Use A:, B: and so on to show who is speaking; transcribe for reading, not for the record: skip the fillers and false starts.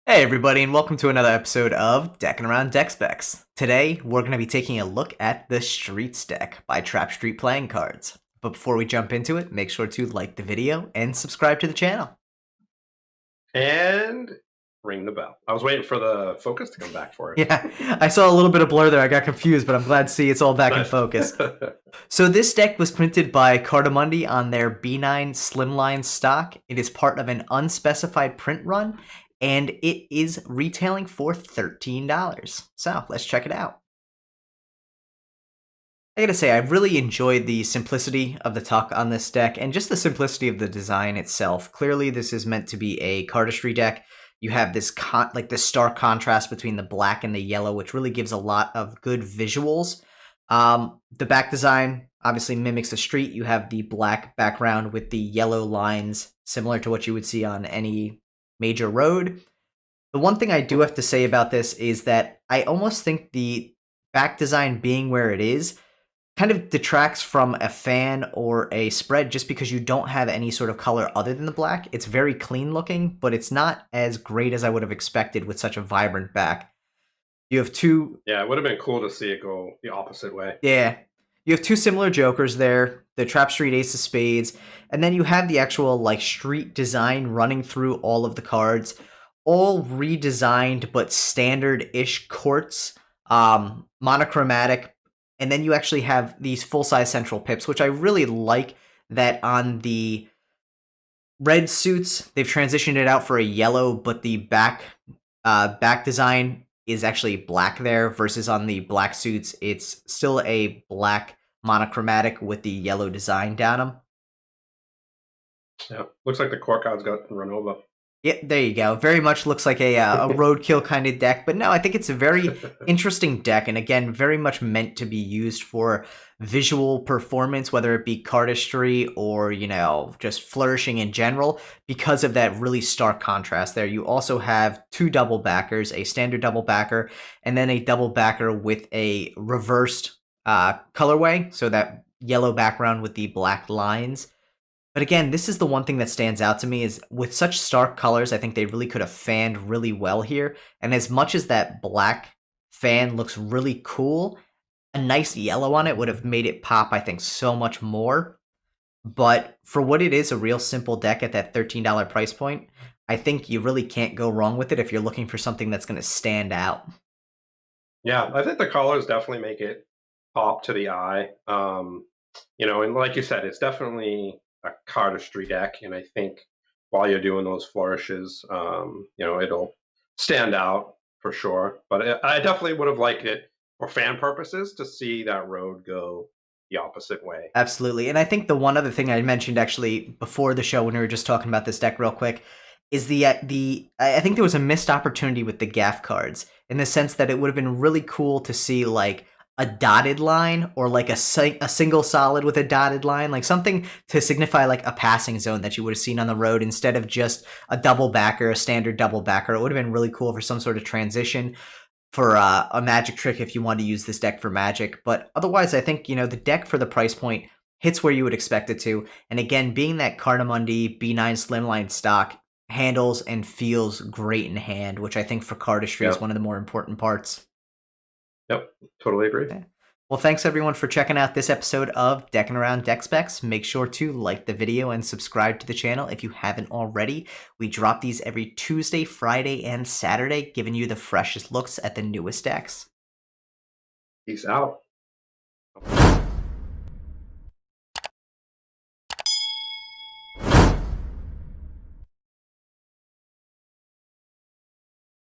A: Hey everybody, and welcome to another episode of Deckin Around Deck Specs. Today, we're going to be taking a look at the Streets deck by Trap Street Playing Cards. But before we jump into it, make sure to like the video and subscribe to the channel.
B: And ring the bell. I was waiting for the focus to come back for it.
A: Yeah, I saw a little bit of blur there. I got confused, but I'm glad to see it's all back in focus. So this deck was printed by Cartamundi on their B9 Slimline stock. It is part of an unspecified print run, and it is retailing for $13. So let's check it out. I gotta say, I really enjoyed the simplicity of the tuck on this deck and just the simplicity of the design itself. Clearly, this is meant to be a cardistry deck. You have this this stark contrast between the black and the yellow, which really gives a lot of good visuals. The back design obviously mimics the street. You have the black background with the yellow lines, similar to what you would see on any major road. The one thing I do have to say about this is that I almost think the back design being where it is kind of detracts from a fan or a spread just because you don't have any sort of color other than the black. It's very clean looking, but it's not as great as I would have expected with such a vibrant back. You have two...
B: Yeah, it would have been cool to see it go the opposite way.
A: Yeah. You have two similar jokers there, the Trap Street Ace of Spades, and then you have the actual street design running through all of the cards, all redesigned but standard-ish courts, monochromatic, and then you actually have these full-size central pips, which I really like that on the red suits, they've transitioned it out for a yellow, but the back design is actually black there, versus on the black suits, it's still a black monochromatic with the yellow design down them.
B: Yeah, looks like the court cards got run over.
A: Yeah, there you go. Very much looks like a roadkill kind of deck, but no, I think it's a very interesting deck, and again, very much meant to be used for visual performance, whether it be cardistry or, just flourishing in general, because of that really stark contrast there. You also have two double backers, a standard double backer, and then a double backer with a reversed colorway, so that yellow background with the black lines. But again, this is the one thing that stands out to me is with such stark colors, I think they really could have fanned really well here. And as much as that black fan looks really cool, a nice yellow on it would have made it pop, I think, so much more. But for what it is, a real simple deck at that $13 price point, I think you really can't go wrong with it if you're looking for something that's going to stand out.
B: Yeah, I think the colors definitely make it pop to the eye. And like you said, it's definitely a cardistry deck, and I think while you're doing those flourishes, it'll stand out for sure. But I definitely would have liked it for fan purposes to see that road go the opposite way.
A: Absolutely. And I think the one other thing I mentioned actually before the show when we were just talking about this deck real quick is I think there was a missed opportunity with the gaff cards in the sense that it would have been really cool to see a dotted line or a single solid with a dotted line, like something to signify a passing zone that you would have seen on the road instead of just a double backer, a standard double backer. It would have been really cool for some sort of transition for a magic trick if you want to use this deck for magic. But otherwise, I think, the deck for the price point hits where you would expect it to. And again, being that Cartamundi B9 Slimline stock handles and feels great in hand, which I think for cardistry is one of the more important parts.
B: Yep, totally agree.
A: Okay. Well, thanks everyone for checking out this episode of Deckin Around Deck Specs. Make sure to like the video and subscribe to the channel if you haven't already. We drop these every Tuesday, Friday, and Saturday, giving you the freshest looks at the newest decks.
B: Peace out.